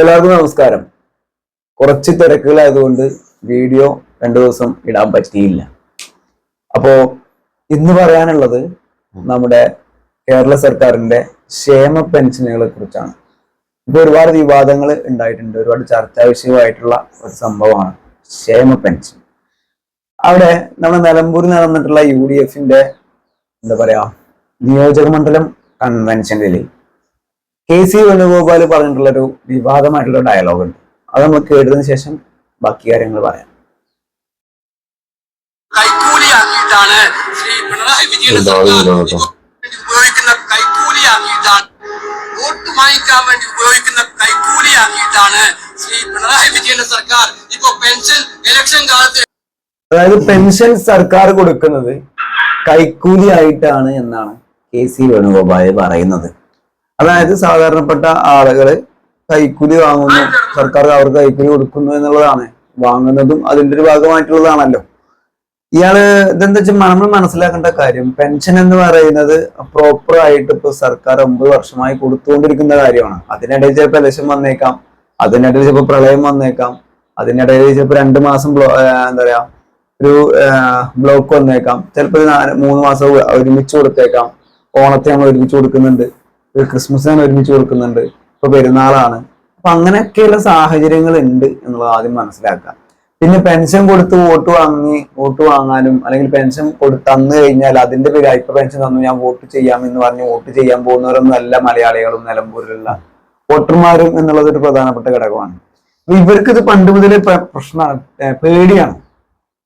എല്ലാവർക്കും നമസ്കാരം. കുറച്ച് തിരക്കുകളായതുകൊണ്ട് വീഡിയോ 2 ദിവസം ഇടാൻ പറ്റിയില്ല. അപ്പോ ഇന്ന് പറയാനുള്ളത് നമ്മുടെ കേരള സർക്കാരിന്റെ ക്ഷേമ പെൻഷനുകളെ കുറിച്ചാണ്. ഇപ്പൊ ഒരുപാട് വിവാദങ്ങൾ ഉണ്ടായിട്ടുണ്ട്, ഒരുപാട് ചർച്ചാ വിഷയമായിട്ടുള്ള ഒരു സംഭവമാണ് ക്ഷേമ പെൻഷൻ. അവിടെ നമ്മുടെ നിലമ്പൂരിൽ നടന്നിട്ടുള്ള UDF-ന്റെ എന്താ പറയാ നിയോജക മണ്ഡലം കൺവെൻഷനിൽ KC വേണുഗോപാൽ പറഞ്ഞിട്ടുള്ള ഒരു വിവാദമായിട്ടുള്ള ഡയലോഗ് ഉണ്ട്. അത് നമ്മൾ കേട്ടതിന് ശേഷം ബാക്കി കാര്യങ്ങൾ പറയാം. കൈക്കൂലിയാക്കിയിട്ടാണ് ശ്രീ പിണറായി വിജയൻ ഉപയോഗിക്കുന്ന കൈക്കൂലിയാക്കിയിട്ടാണ് വോട്ട് വാങ്ങിക്കാൻ വേണ്ടി ഉപയോഗിക്കുന്ന കൈക്കൂലിയാക്കിയിട്ടാണ് ശ്രീ പിണറായി വിജയന്റെ സർക്കാർ ഇപ്പൊ പെൻഷൻ ഇലക്ഷൻ കാലത്ത്, അതായത് പെൻഷൻ സർക്കാർ കൊടുക്കുന്നത് കൈക്കൂലി ആയിട്ടാണ് എന്നാണ് KC വേണുഗോപാൽ പറയുന്നത്. അതായത് സാധാരണപ്പെട്ട ആളുകള് കൈക്കൂലി വാങ്ങുന്നു, സർക്കാർ അവർക്ക് കൈക്കൂലി കൊടുക്കുന്നു എന്നുള്ളതാണ്. വാങ്ങുന്നതും അതിന്റെ ഒരു ഭാഗമായിട്ടുള്ളതാണല്ലോ. ഇയാള് ഇതെന്താ വെച്ചാൽ നമ്മൾ മനസ്സിലാക്കേണ്ട കാര്യം, പെൻഷൻ എന്ന് പറയുന്നത് പ്രോപ്പർ ആയിട്ട് ഇപ്പൊ സർക്കാർ 9 വർഷമായി കൊടുത്തുകൊണ്ടിരിക്കുന്ന കാര്യമാണ്. അതിനിടയിൽ ചിലപ്പോൾ ഇലക്ഷൻ വന്നേക്കാം, അതിനിടയിൽ ചിലപ്പോൾ പ്രളയം വന്നേക്കാം, അതിനിടയിൽ ചിലപ്പോൾ 2 മാസം എന്താ പറയാ ഒരു ബ്ലോക്ക് വന്നേക്കാം, ചിലപ്പോൾ 3 മാസം ഒരുമിച്ച് കൊടുത്തേക്കാം. ഓണത്തെ നമ്മൾ ഒരുമിച്ച് കൊടുക്കുന്നുണ്ട്, ക്രിസ്മസിനാണ് ഒരുമിച്ച് കൊടുക്കുന്നുണ്ട്, ഇപ്പൊ പെരുന്നാളാണ്. അപ്പൊ അങ്ങനെയൊക്കെയുള്ള സാഹചര്യങ്ങൾ ഉണ്ട് എന്നുള്ളത് ആദ്യം മനസ്സിലാക്കാം. പിന്നെ പെൻഷൻ കൊടുത്ത് വോട്ട് വാങ്ങാനും അല്ലെങ്കിൽ പെൻഷൻ തന്നു കഴിഞ്ഞാൽ അതിന്റെ പേര് ഇപ്പൊ പെൻഷൻ തന്നു ഞാൻ വോട്ട് ചെയ്യാമെന്ന് പറഞ്ഞ് വോട്ട് ചെയ്യാൻ പോകുന്നവരൊന്നും അല്ല മലയാളികളും നിലമ്പൂരിലുള്ള വോട്ടർമാരും എന്നുള്ളത് ഒരു പ്രധാനപ്പെട്ട ഘടകമാണ്. ഇവർക്ക് ഇത് പണ്ട് മുതലേ പ്രശ്നമാണ്, പേടിയാണ്,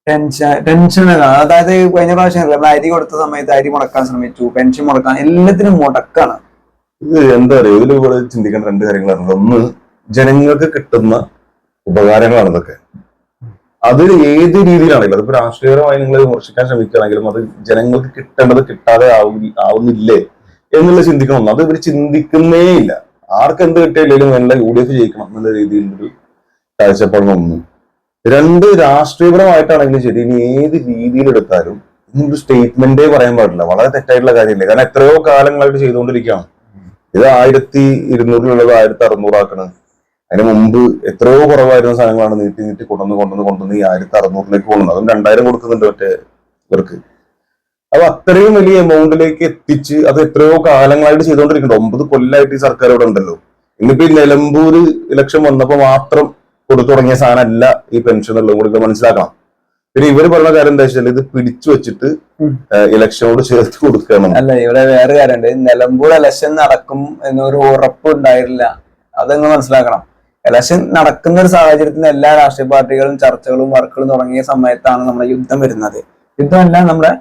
ടെൻഷൻ. അതായത് കഴിഞ്ഞ പ്രാവശ്യം നമ്മൾ അരി കൊടുത്ത സമയത്ത് അരി മുടക്കാൻ ശ്രമിച്ചു, പെൻഷൻ മുടക്കാൻ, എല്ലാത്തിനും മുടക്കാണ്. ഇത് എന്താ പറയുക, ഇതിലൂടെ ചിന്തിക്കേണ്ട 2 കാര്യങ്ങളാണ്. ഒന്ന്, ജനങ്ങൾക്ക് കിട്ടുന്ന ഉപകാരങ്ങളാണ് ഇതൊക്കെ. അത് ഏത് രീതിയിലാണെങ്കിലും, അതിപ്പോ രാഷ്ട്രീയപരമായി നിങ്ങൾ വിമർശിക്കാൻ ശ്രമിക്കുകയാണെങ്കിലും അത് ജനങ്ങൾക്ക് കിട്ടേണ്ടത് കിട്ടാതെ ആവുന്നില്ലേ എന്നുള്ള ചിന്തിക്കണം. അത് ഇവർ ചിന്തിക്കുന്നേ ഇല്ല. ആർക്ക് എന്ത് കിട്ടിയില്ലെങ്കിലും എല്ലാ UDF ജയിക്കണം എന്നുള്ള രീതിയിലൊരു കാഴ്ചപ്പാടാണ് ഒന്ന്. 2, രാഷ്ട്രീയപരമായിട്ടാണെങ്കിലും ശരി, ഇനി ഏത് രീതിയിലെടുത്താലും ഇന്നൊരു സ്റ്റേറ്റ്മെന്റേ പറയാൻ പാടില്ല. വളരെ തെറ്റായിട്ടുള്ള കാര്യമില്ല. കാരണം എത്രയോ കാലങ്ങളായിട്ട് ചെയ്തുകൊണ്ടിരിക്കുകയാണ്. ഇത് 1200 1600 ആക്കണം. അതിന് മുമ്പ് എത്രയോ കുറവായിരുന്ന സാധനങ്ങളാണ് നീട്ടി കൊണ്ടുവന്ന് ഈ 1600 പോകുന്നത്. അതും 2000 കൊടുക്കുന്നുണ്ട് മറ്റേ ഇവർക്ക്. അപ്പൊ അത്രയും വലിയ എമൗണ്ടിലേക്ക് എത്തിച്ച് അത് എത്രയോ കാലങ്ങളായിട്ട് ചെയ്തുകൊണ്ടിരിക്കുന്നുണ്ട്. 9 കൊല്ലമായിട്ട് ഈ സർക്കാർ ഇവിടെ ഉണ്ടല്ലോ. ഇന്നിപ്പോ ഈ നിലമ്പൂര് ഇലക്ഷൻ വന്നപ്പോ മാത്രം കൊടുത്തു തുടങ്ങിയ സാധനമല്ല ഈ പെൻഷൻ എന്നുള്ളത് കൂടി മനസ്സിലാക്കണം. പിന്നെ ഇവര് പറഞ്ഞ കാര്യം എന്താ വെച്ചാൽ ഇത് പിടിച്ചു വെച്ചിട്ട് ഇലക്ഷനോട് ചേർത്ത് കൊടുക്കണം. അല്ല, ഇവിടെ വേറെ കാര്യമുണ്ട്. നിലമ്പൂർ ഇലക്ഷൻ നടക്കും എന്നൊരു ഉറപ്പ് ഉണ്ടായിരുന്നില്ല. അതങ്ങ് മനസ്സിലാക്കണം. ഇലക്ഷൻ നടക്കുന്ന ഒരു സാഹചര്യത്തിൽ എല്ലാ രാഷ്ട്രീയ പാർട്ടികളും ചർച്ചകളും വർക്കുകളും തുടങ്ങിയ സമയത്താണ് നമ്മുടെ യുദ്ധം വരുന്നത്. യുദ്ധമല്ല, നമ്മുടെ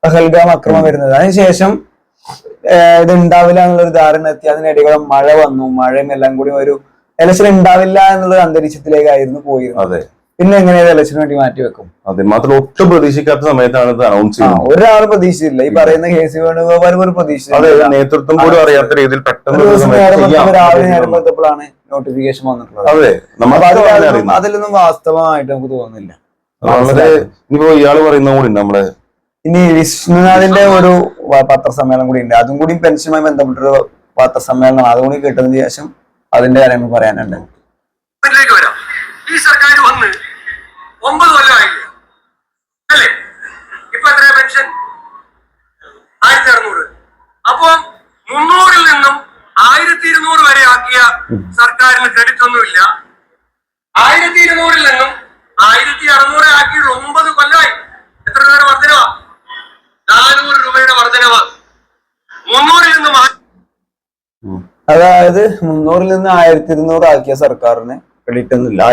പഹൽഗാം ആക്രമണം വരുന്നത്. അതിനുശേഷം ഇത് ഉണ്ടാവില്ല എന്നുള്ളൊരു ധാരണ എത്തി. അതിനിടയിൽ മഴ വന്നു, മഴയും എല്ലാം കൂടി ഒരു ഇലക്ഷൻ ഉണ്ടാവില്ല എന്നുള്ള അന്തരീക്ഷത്തിലേക്കായിരുന്നു പോയിരുന്നത്. പിന്നെ എങ്ങനെയാണ് ഇലക്ഷന് വേണ്ടി മാറ്റിവെക്കും? അതെ, മാത്രം ഒട്ടും പ്രതീക്ഷിക്കാത്ത സമയത്താണ് ഇത് അനൗൺസ് ചെയ്യുന്നത്. ഒരാൾ പ്രതീക്ഷിച്ചില്ല. ഈ പറയുന്ന KC വേണുഗോപാൽ ഒരു പ്രതീക്ഷിച്ചില്ല. നേതൃത്വം പോലും അറിയാത്ത രീതിയിൽ പെട്ടെന്ന് രാവിലെ നേരമ്പോഴാണ് നോട്ടിഫിക്കേഷൻ വന്നിട്ടുള്ളത്. അതെ, അതിലൊന്നും വാസ്തവമായിട്ട് നമുക്ക് തോന്നുന്നില്ല. ഇനിയിപ്പോ ഇയാള് പറയുന്ന കൂടി നമ്മളെ ഇനി വിഷ്ണുനാഥിന്റെ ഒരു പത്രസമ്മേളനം കൂടി ഉണ്ട്. അതും കൂടി പെൻഷനുമായി ബന്ധപ്പെട്ടൊരു പത്രസമ്മേളനം. അതും കൂടി കേട്ടതിന് ശേഷം അതിന്റെ കാര്യങ്ങൾ പറയാനുണ്ട്. ഈ സർക്കാർ വന്ന് 9 കൊല്ലമായില്ല അല്ലേ? ഇപ്പൊ എത്രയാ പെൻഷൻ? 1600. അപ്പൊ 300-ൽ നിന്നും 1200 വരെ ആക്കിയ സർക്കാരിന് ക്രെഡിറ്റ് ഒന്നുമില്ല. 1200-ൽ നിന്നും 1600 ആക്കി 9 കൊല്ലമായി. എത്ര രൂപയുടെ വർധനവാ? 400 രൂപയുടെ വർധനവ്. 300-ൽ നിന്നും അതായത് 300-ൽ നിന്ന് 1200 ആക്കിയ സർക്കാരിന് ക്രെഡിറ്റ് ഒന്നുമില്ല.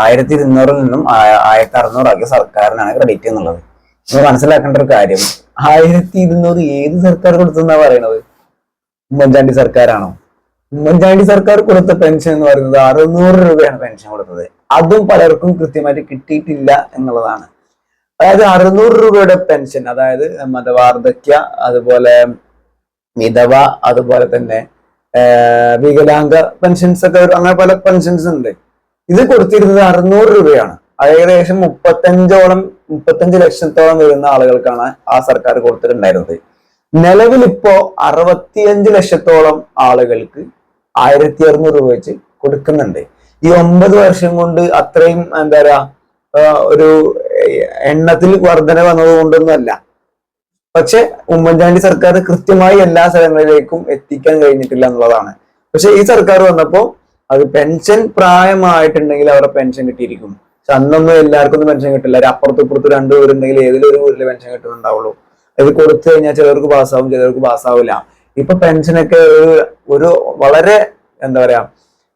1200-ൽ നിന്നും 1600 ആക്കിയ സർക്കാരിനാണ് ക്രെഡിറ്റ് എന്നുള്ളത്. നിങ്ങൾ മനസ്സിലാക്കേണ്ട ഒരു കാര്യം, 1200 ഏത് സർക്കാർ കൊടുത്തെന്നാ പറയണത്? ഉമ്മൻചാണ്ടി സർക്കാരാണോ? ഉമ്മൻചാണ്ടി സർക്കാർ കൊടുത്ത പെൻഷൻ എന്ന് പറയുന്നത് 600 രൂപയാണ് പെൻഷൻ കൊടുത്തത്. അതും പലർക്കും കൃത്യമായിട്ട് കിട്ടിയിട്ടില്ല എന്നുള്ളതാണ്. അതായത് 600 രൂപയുടെ പെൻഷൻ, അതായത് മറ്റേ വാർദ്ധക്യ, അതുപോലെ വിധവ, അതുപോലെ തന്നെ വികലാംഗ പെൻഷൻസ് ഒക്കെ, അങ്ങനെ പല പെൻഷൻസ് ഉണ്ട്. ഇത് കൊടുത്തിരുന്നത് 600 രൂപയാണ്. ഏകദേശം 35 ലക്ഷത്തോളം വരുന്ന ആളുകൾക്കാണ് ആ സർക്കാർ കൊടുത്തിട്ടുണ്ടായിരുന്നത്. നിലവിൽ ഇപ്പോ 65 ലക്ഷത്തോളം ആളുകൾക്ക് 1600 രൂപ വെച്ച് കൊടുക്കുന്നുണ്ട്. ഈ 9 വർഷം കൊണ്ട് അത്രയും എന്താ പറയാ ഒരു എണ്ണത്തിൽ വർധന വന്നത് കൊണ്ടൊന്നുമല്ല. പക്ഷെ ഉമ്മൻചാണ്ടി സർക്കാർ കൃത്യമായി എല്ലാ സ്ഥലങ്ങളിലേക്കും എത്തിക്കാൻ കഴിഞ്ഞിട്ടില്ല എന്നുള്ളതാണ്. പക്ഷെ ഈ സർക്കാർ വന്നപ്പോ അത് പെൻഷൻ പ്രായമായിട്ടുണ്ടെങ്കിൽ അവരുടെ പെൻഷൻ കിട്ടിയിരിക്കും. പക്ഷെ അന്നൊന്നും എല്ലാവർക്കും ഒന്നും പെൻഷൻ കിട്ടില്ല. അപ്പുറത്തും ഇപ്പുറത്തും 2 പേരുണ്ടെങ്കിൽ ഏതെങ്കിലും ഒരു വീട്ടിൽ പെൻഷൻ കിട്ടുന്നുണ്ടാവുള്ളൂ. ഇത് കൊടുത്തു കഴിഞ്ഞാൽ ചിലർക്ക് പാസ്സാവും, ചിലർക്ക് പാസ്സാവില്ല. ഇപ്പൊ പെൻഷനൊക്കെ ഒരു വളരെ എന്താ പറയാ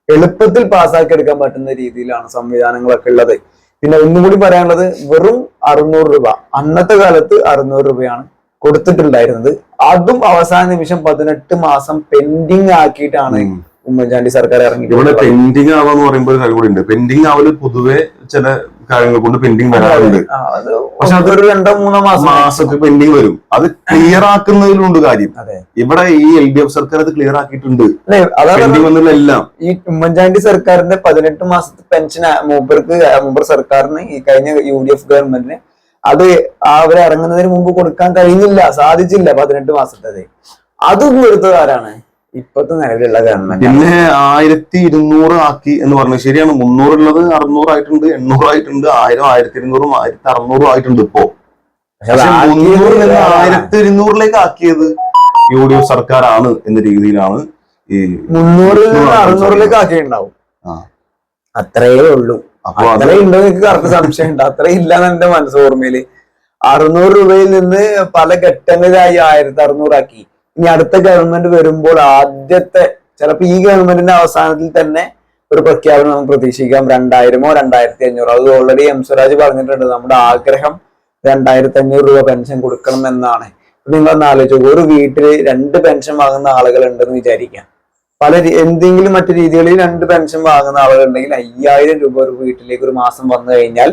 എളുപ്പത്തിൽ പാസ്സാക്കി എടുക്കാൻ പറ്റുന്ന രീതിയിലാണ് സംവിധാനങ്ങളൊക്കെ ഉള്ളത്. പിന്നെ ഒന്നുകൂടി പറയാനുള്ളത്, വെറും 600 രൂപ, അന്നത്തെ കാലത്ത് 600 രൂപയാണ് കൊടുത്തിട്ടുണ്ടായിരുന്നത്. അതും അവസാന നിമിഷം 18 മാസം പെൻഡിങ് ആക്കിയിട്ടാണ് ഉമ്മൻചാണ്ടി സർക്കാർ ഇറങ്ങി. ഇവിടെ പെൻഡിങ് ആവാന്ന് പറയുമ്പോൾ ഒരു കാര്യം കൂടി ഉണ്ട്. പെൻഡിങ് ആവല് പൊതുവെ ചില കാര്യങ്ങൾ കൊണ്ട് പെൻഡിങ് വരാറുണ്ട്. പക്ഷെ അതൊരു 2-3 മാസമൊക്കെ പെൻഡിങ് വരും. അത് ക്ലിയർ ആക്കുന്നതിലുണ്ട് കാര്യം. ഇവിടെ ഈ LDF സർക്കാർ അത് ക്ലിയർ ആക്കിയിട്ടുണ്ട്. എല്ലാം ഈ ഉമ്മൻചാണ്ടി സർക്കാരിന്റെ 18 മാസത്തെ പെൻഷൻ മൂപ്പർ സർക്കാരിന് ഈ കഴിഞ്ഞ UDF ഗവൺമെന്റിന് അത് അവരെ ഇറങ്ങുന്നതിന് മുമ്പ് കൊടുക്കാൻ കഴിഞ്ഞില്ല, സാധിച്ചില്ല. 18 മാസത്തെ അതും കൊടുത്തത് ആരാണ്? ഇപ്പത്തെ നിലവിലുള്ള ഗവൺമെന്റ്. പിന്നെ 1200 ആക്കി എന്ന് പറഞ്ഞത് ശരിയാണ്. 300 ഉള്ളത് 600 ആയിട്ടുണ്ട്, 800 ആയിട്ടുണ്ട്, 1000, 1200, 1600 ആയിട്ടുണ്ട് ഇപ്പോ. 1200 ആക്കിയത് UDF സർക്കാരാണ് എന്ന രീതിയിലാണ് ഈ 300 നിന്ന് 600 ആക്കിയിട്ടുണ്ടാവും. അത്രയേ ഉള്ളൂ. അത്രേ ഉണ്ടോ എനിക്ക് കറക്റ്റ് സംശയം ഉണ്ട്. അത്രയും ഇല്ലാന്ന് എന്റെ മനസ്സ് ഓർമ്മയില്. 600 രൂപയിൽ നിന്ന് പല ഘട്ടങ്ങളിലായി 1600 ആക്കി. ഇനി അടുത്ത ഗവൺമെന്റ് വരുമ്പോൾ ആദ്യത്തെ ചിലപ്പോ ഈ ഗവൺമെന്റിന്റെ അവസാനത്തിൽ തന്നെ ഒരു പ്രഖ്യാപനം നമുക്ക് പ്രതീക്ഷിക്കാം. 2000-ഓ 2500. അത് ഓൾറെഡി എം സ്വരാജ് പറഞ്ഞിട്ടുണ്ട്. നമ്മുടെ ആഗ്രഹം 2500 രൂപ പെൻഷൻ കൊടുക്കണം എന്നാണ്. നിങ്ങളൊന്ന് ആലോചിച്ചു, ഒരു വീട്ടില് 2 പെൻഷൻ വാങ്ങുന്ന ആളുകൾ ഉണ്ടെന്ന് വിചാരിക്കാം. എന്തെങ്കിലും മറ്റു രീതികളിൽ 2 പെൻഷൻ വാങ്ങുന്ന ആളുകളുണ്ടെങ്കിൽ 5000 രൂപ ഒരു വീട്ടിലേക്ക് ഒരു മാസം വന്നു കഴിഞ്ഞാൽ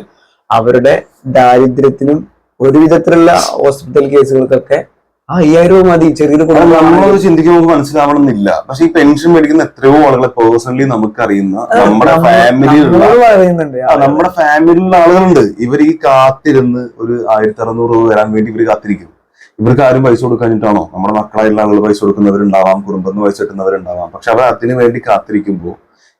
അവരുടെ ദാരിദ്ര്യത്തിനും ഒരുവിധത്തിലുള്ള ഹോസ്പിറ്റൽ കേസുകൾക്കൊക്കെ 5000 രൂപ മതി. ചെറിയൊരു നമ്മളത് ചിന്തിക്കുമ്പോൾ നമുക്ക് മനസ്സിലാവണമെന്നില്ല. പക്ഷെ ഈ പെൻഷൻ മേടിക്കുന്ന എത്രയോ ആളുകളെ പേഴ്സണലി നമുക്കറിയുന്ന നമ്മുടെ ഫാമിലിയിലുള്ള ആളുകളുണ്ട്. ഇവർ ഈ കാത്തിരുന്ന് ഒരു 1600 രൂപ വരാൻ വേണ്ടി ഇവർ കാത്തിരിക്കും. ഇവർക്ക് ആരും പൈസ കൊടുക്കാനിട്ടാണോ? നമ്മുടെ മക്കളായിട്ടുള്ള ആളുകൾ പൈസ കൊടുക്കുന്നവരുണ്ടാവാം, കുടുംബത്തിന് പൈസ കിട്ടുന്നവരുണ്ടാവാം. പക്ഷെ അവർ അതിനു വേണ്ടി കാത്തിരിക്കുമ്പോൾ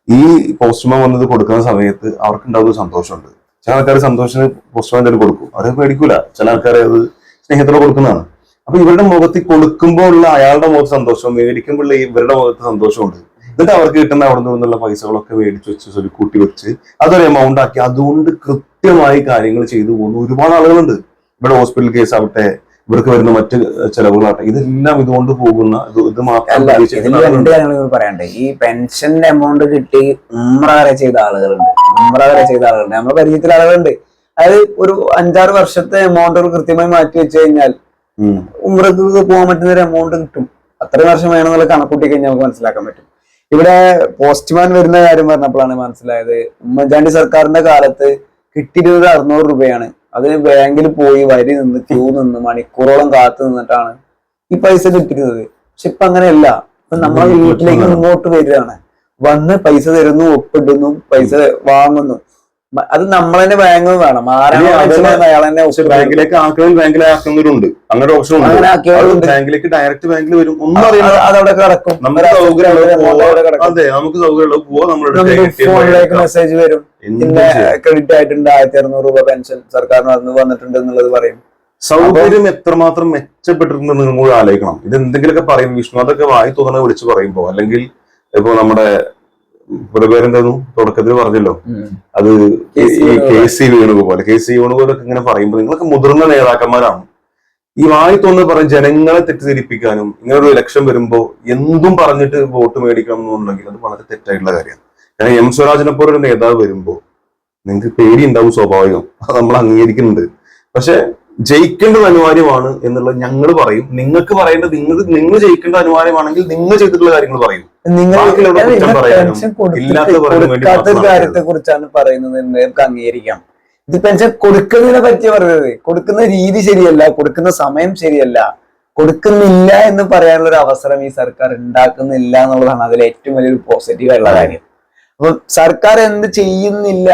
ഈ പോസ്റ്റ്മാൻ വന്നത് കൊടുക്കുന്ന സമയത്ത് അവർക്ക് ഉണ്ടാവുന്ന സന്തോഷമുണ്ട്. ചില ആൾക്കാർ സന്തോഷത്തിന് പോസ്റ്റ്മാൻ തന്നെ കൊടുക്കും, അത് മേടിക്കൂല. ചില ആൾക്കാർ അത് സ്നേഹത്തോടെ കൊടുക്കുന്നതാണ്. അപ്പൊ ഇവരുടെ മുഖത്ത് കൊടുക്കുമ്പോൾ ഉള്ള അയാളുടെ മുഖത്ത് സന്തോഷം, മേടിക്കുമ്പോൾ ഇവരുടെ മുഖത്ത് സന്തോഷമുണ്ട്. എന്നിട്ട് അവർക്ക് കിട്ടുന്ന അവിടെ നിന്നുള്ള പൈസകളൊക്കെ മേടിച്ച് വെച്ച് കൂട്ടി വെച്ച് അതൊരു എമൗണ്ട് ആക്കി അതുകൊണ്ട് കൃത്യമായി കാര്യങ്ങൾ ചെയ്തു പോകുന്ന ഒരുപാട് ആളുകളുണ്ട്. ഇവിടെ ഹോസ്പിറ്റൽ കേസ് ആവട്ടെ, ഇവർക്ക് വരുന്ന മറ്റ് ചെലവുകളാട്ടെ, ഇതെല്ലാം ഇതുകൊണ്ട് പോകുന്ന ഇത് മാത്രം പറയണ്ടേ. ഈ പെൻഷന്റെ എമൗണ്ട് കിട്ടി ഉംറ വരെ ചെയ്ത ആളുകളുണ്ട്. നമ്മുടെ പരിചയത്തിലെ ആളുകളുണ്ട്. അതായത് ഒരു 5-6 വർഷത്തെ എമൗണ്ടുകൾ കൃത്യമായി മാറ്റി വെച്ച് കഴിഞ്ഞാൽ ഉംറക്ക് പോകാൻ പറ്റുന്ന ഒരു എമൗണ്ട് കിട്ടും. അത്ര വർഷം വേണമെന്നുള്ള കണക്കൂട്ടി കഴിഞ്ഞാൽ നമുക്ക് മനസ്സിലാക്കാൻ പറ്റും. ഇവിടെ പോസ്റ്റ്മാൻ വരുന്ന കാര്യം പറഞ്ഞപ്പോഴാണ് മനസ്സിലായത്, ഉമ്മൻചാണ്ടി സർക്കാരിന്റെ കാലത്ത് കിട്ടിയിരുന്നത് 600 രൂപയാണ്. അതിന് ബാങ്കിൽ പോയി വരി നിന്ന് ക്യൂ നിന്ന് മണിക്കൂറോളം കാത്തു നിന്നിട്ടാണ് ഈ പൈസ കിട്ടിയിരുന്നത്. പക്ഷെ ഇപ്പൊ അങ്ങനെയല്ല. ഇപ്പൊ നമ്മളെ വീട്ടിലേക്ക് ഇങ്ങോട്ട് വരികയാണ്, വന്ന് പൈസ തരുന്നു, ഒപ്പിടുന്നു, പൈസ വാങ്ങുന്നു. അത് നമ്മൾ തന്നെ ബാങ്ക് വേണം. ബാങ്കിലേക്ക് ആക്കുന്നവർ ബാങ്കിലാക്കുന്നവരുണ്ട്. അങ്ങനെ ഓപ്ഷൻ ഉണ്ട്. ബാങ്കിലേക്ക് ഡയറക്റ്റ് ബാങ്കിൽ വരും. ഒന്നും അറിയാം, അതവിടെ കിടക്കും. അതെ, നമുക്ക് സൗകര്യമുള്ള പോവാ. നമ്മുടെ ഫോണിലേക്ക് മെസ്സേജ് വരും, പിന്നെ ക്രെഡിറ്റ് ആയിട്ടുണ്ട് 1600 രൂപ പെൻഷൻ സർക്കാരിന് വന്നിട്ടുണ്ട് എന്നുള്ളത് പറയും. സൗകര്യം എത്രമാത്രം മെച്ചപ്പെട്ടിട്ടുണ്ടെന്ന് നിങ്ങൾ ആലോചിക്കണം. ഇത് എന്തെങ്കിലുമൊക്കെ പറയും വിഷ്ണു, അതൊക്കെ വായി തോന്നണ വിളിച്ച് പറയുമ്പോ, അല്ലെങ്കിൽ ഇപ്പൊ നമ്മുടെ പേരെന്തായിരുന്നു തുടക്കത്തിൽ പറഞ്ഞല്ലോ, അത് KC വേണുഗോപാൽ ഒക്കെ ഇങ്ങനെ പറയുമ്പോൾ നിങ്ങളൊക്കെ മുതിർന്ന നേതാക്കന്മാരാണ്. ഈ വായി തോന്നുന്നത് പറയും ജനങ്ങളെ തെറ്റിദ്ധരിപ്പിക്കാനും ഇങ്ങനൊരു ഇലക്ഷൻ വരുമ്പോ എന്തും പറഞ്ഞിട്ട് വോട്ട് മേടിക്കണം എന്നുണ്ടെങ്കിൽ അത് വളരെ തെറ്റായിട്ടുള്ള കാര്യമാണ്. കാരണം എം സ്വരാജിനെ പോലെ ഒരു നേതാവ് വരുമ്പോ നിങ്ങൾക്ക് പേടി ഉണ്ടാവും, സ്വാഭാവികം. അത് നമ്മൾ അംഗീകരിക്കുന്നുണ്ട്. പക്ഷെ ജയിക്കേണ്ടത് അനിവാര്യമാണ് എന്നുള്ളത് ഞങ്ങൾ പറയും. നിങ്ങൾക്ക് പറയേണ്ടത് നിങ്ങൾ ജയിക്കേണ്ട അനിവാര്യമാണെങ്കിൽ നിങ്ങൾ ചെയ്തിട്ടുള്ള കാര്യങ്ങൾ പറയും. കാര്യത്തെ കുറിച്ചാണ് പറയുന്നത്, നമുക്ക് അംഗീകരിക്കാം. ഇത് പെൻഷൻ കൊടുക്കുന്നതിനെ പറ്റി പറയുന്നത്, കൊടുക്കുന്ന രീതി ശരിയല്ല, കൊടുക്കുന്ന സമയം ശരിയല്ല, കൊടുക്കുന്നില്ല എന്ന് പറയാനുള്ള ഒരു അവസരം ഈ സർക്കാർ ഉണ്ടാക്കുന്നില്ല എന്നുള്ളതാണ് അതിൽ ഏറ്റവും വലിയൊരു പോസിറ്റീവ് ആയിട്ടുള്ള കാര്യം. അപ്പൊ സർക്കാർ എന്ത് ചെയ്യുന്നില്ല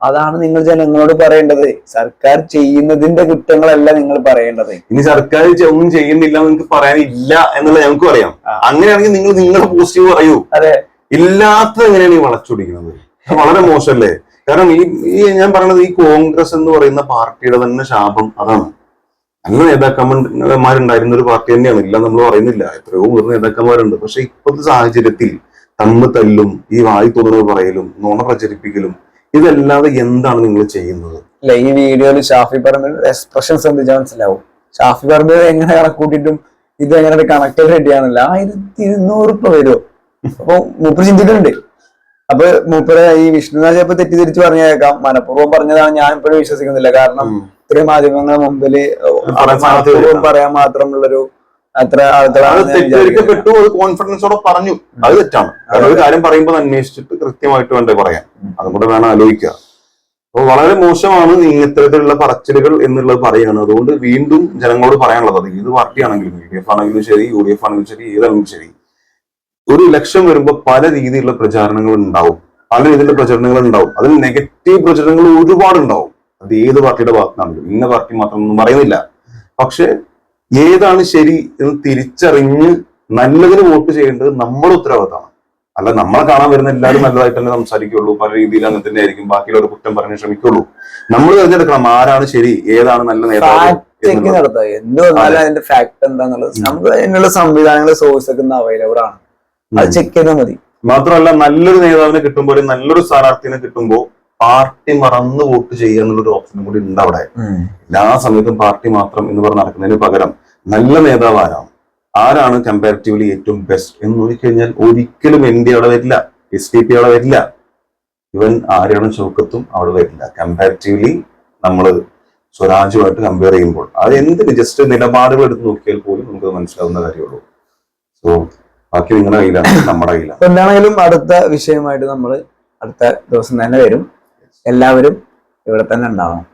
അതാണ് നിങ്ങൾ ജനങ്ങളോട് പറയേണ്ടത്. സർക്കാർ ചെയ്യുന്നതിന്റെ കുറ്റങ്ങളല്ല നിങ്ങൾ പറയേണ്ടത്. ഇനി സർക്കാർ ഒന്നും ചെയ്യുന്നില്ല നിങ്ങൾക്ക് പറയാനില്ല എന്നുള്ളത് ഞങ്ങൾക്ക് പറയാം. അങ്ങനെയാണെങ്കിൽ നിങ്ങൾ നിങ്ങളുടെ പോസിറ്റീവ് പറയൂ. അതെ, ഇല്ലാത്തത് എങ്ങനെയാണ് ഈ വളച്ചൊടിക്കുന്നത്? വളരെ മോശമല്ലേ? കാരണം ഈ ഞാൻ പറയുന്നത് ഈ കോൺഗ്രസ് എന്ന് പറയുന്ന പാർട്ടിയുടെ തന്നെ ശാപം അതാണ്. നല്ല നേതാക്കന്മാരുണ്ടായിരുന്ന ഒരു പാർട്ടി തന്നെയാണ്, ഇല്ല നമ്മൾ പറയുന്നില്ല, എത്രയോ മുതിർന്ന നേതാക്കന്മാരുണ്ട്. പക്ഷെ ഇപ്പോഴത്തെ സാഹചര്യത്തിൽ തല്ലും ഈ വായി തോന്നുന്നത് പറയലും നുണ പ്രചരിപ്പിക്കലും ഇതല്ലാതെ എന്താണ് നിങ്ങൾ ചെയ്യുന്നത്? അല്ല, ഈ വീഡിയോയിൽ ഷാഫി പറമ്പിൽ എക്സ്പ്രഷൻ ശ്രദ്ധിച്ചാൽ മനസ്സിലാവും. ഷാഫി പറമ്പിൽ എങ്ങനെ കണക്കൂട്ടിയിട്ടും ഇത് എങ്ങനെ കണക്റ്റഡ് റെഡിയാണല്ലോ. 1200 വരുമോ? അപ്പൊ മൂപ്പര് ചിന്തിക്കുന്നുണ്ട്. അപ്പൊ മൂപ്പര് ഈ വിഷ്ണുനാഥ് ചിലപ്പോ തെറ്റിദ്ധരിച്ച് പറഞ്ഞേക്കാം, മനഃപൂർവ്വം പറഞ്ഞതാണ് ഞാൻ ഇപ്പോഴും വിശ്വസിക്കുന്നില്ല. കാരണം ഇത്രയും മാധ്യമങ്ങളുടെ മുമ്പിൽ പറയാൻ മാത്രമുള്ളൊരു അത്ര ആൾക്കാരാണ് തെറ്റിദ്ധരിക്കപ്പെട്ടു, അത് കോൺഫിഡൻസോടെ പറഞ്ഞു. അത് തെറ്റാണ്. കാരണം ഒരു കാര്യം പറയുമ്പോൾ അന്വേഷിച്ചിട്ട് കൃത്യമായിട്ട് വേണ്ടേ പറയാൻ, അതും കൂടെ വേണം ആലോചിക്കുക. അപ്പൊ വളരെ മോശമാണ് ഇത്തരത്തിലുള്ള പറച്ചിലുകൾ എന്നുള്ളത് പറയുകയാണ്. അതുകൊണ്ട് വീണ്ടും ജനങ്ങളോട് പറയാനുള്ളത്, അത് ഏത് പാർട്ടിയാണെങ്കിലും UDF ആണെങ്കിലും ശരി, UDF ആണെങ്കിലും ശരി, ഏതാണെങ്കിലും ശരി, ഒരു ഇലക്ഷൻ വരുമ്പോൾ പല രീതിയിലുള്ള പ്രചാരണങ്ങൾ ഉണ്ടാവും, പല രീതിയിലുള്ള പ്രചരണങ്ങൾ ഉണ്ടാവും. അതിൽ നെഗറ്റീവ് പ്രചരണങ്ങൾ ഒരുപാട് ഉണ്ടാവും. അത് ഏത് പാർട്ടിയുടെ ഭാഗത്താണെങ്കിലും, ഇന്ന പാർട്ടി മാത്രം ഒന്നും പറയുന്നില്ല. പക്ഷെ ഏതാണ് ശരി എന്ന് തിരിച്ചറിഞ്ഞ് നല്ലതിന് വോട്ട് ചെയ്യേണ്ടത് നമ്മുടെ ഉത്തരവാദിത്തമാണ്. അല്ല, നമ്മളെ കാണാൻ വരുന്ന എല്ലാവരും നല്ലതായിട്ട് തന്നെ സംസാരിക്കുള്ളൂ, പല രീതിയിൽ അങ്ങനെ തന്നെ ആയിരിക്കും, ബാക്കിയുള്ളവർ കുറ്റം പറഞ്ഞ് ശ്രമിക്കുള്ളൂ. നമ്മൾ തിരഞ്ഞെടുക്കണം ആരാണ് ശരി, ഏതാണ് നല്ല നേതാവ്. അതിന്റെ ഫാക്ട് എന്താന്നുള്ളത് നമുക്ക് അതിനുള്ള സംവിധാനങ്ങൾ സോഴ്സ് ഒക്കെ അവൈലബിൾ ആണ്, അത് ചെക്ക് ചെയ്താൽ മതി. മാത്രമല്ല, നല്ലൊരു നേതാവിനെ കിട്ടുമ്പോൾ, നല്ലൊരു സ്ഥാനാർത്ഥിനെ കിട്ടുമ്പോൾ പാർട്ടി മറന്ന് വോട്ട് ചെയ്യുക എന്നുള്ളൊരു ഓപ്ഷനും കൂടി ഉണ്ട് അവിടെ. എല്ലാ സമയത്തും പാർട്ടി മാത്രം എന്ന് പറഞ്ഞ് നടക്കുന്നതിന് പകരം നല്ല നേതാവ് ആരാണ് കമ്പാരിറ്റീവ്ലി ഏറ്റവും ബെസ്റ്റ് എന്ന് നോക്കിക്കഴിഞ്ഞാൽ ഒരിക്കലും ND അവിടെ വരില്ല, SDP അവിടെ വരില്ല, ഇവൻ ആര്യാണ് ഷൗക്കത്തും അവിടെ വരില്ല. കമ്പാരിറ്റീവ്ലി നമ്മൾ സ്വരാജുമായിട്ട് കമ്പയർ ചെയ്യുമ്പോൾ അത് എന്തിന് ജസ്റ്റ് നിലപാടുകൾ എടുത്ത് നോക്കിയാൽ പോലും നമുക്ക് മനസ്സിലാവുന്ന കാര്യമുള്ളൂ. സോ ബാക്കി നിങ്ങളുടെ കയ്യിലാണ്, നമ്മുടെ കയ്യിലാണ്. എന്താണെങ്കിലും അടുത്ത വിഷയമായിട്ട് നമ്മൾ അടുത്ത ദിവസം തന്നെ വരും. എല്ലാവരും ഇവിടെ തന്നെ ഉണ്ടാവണം.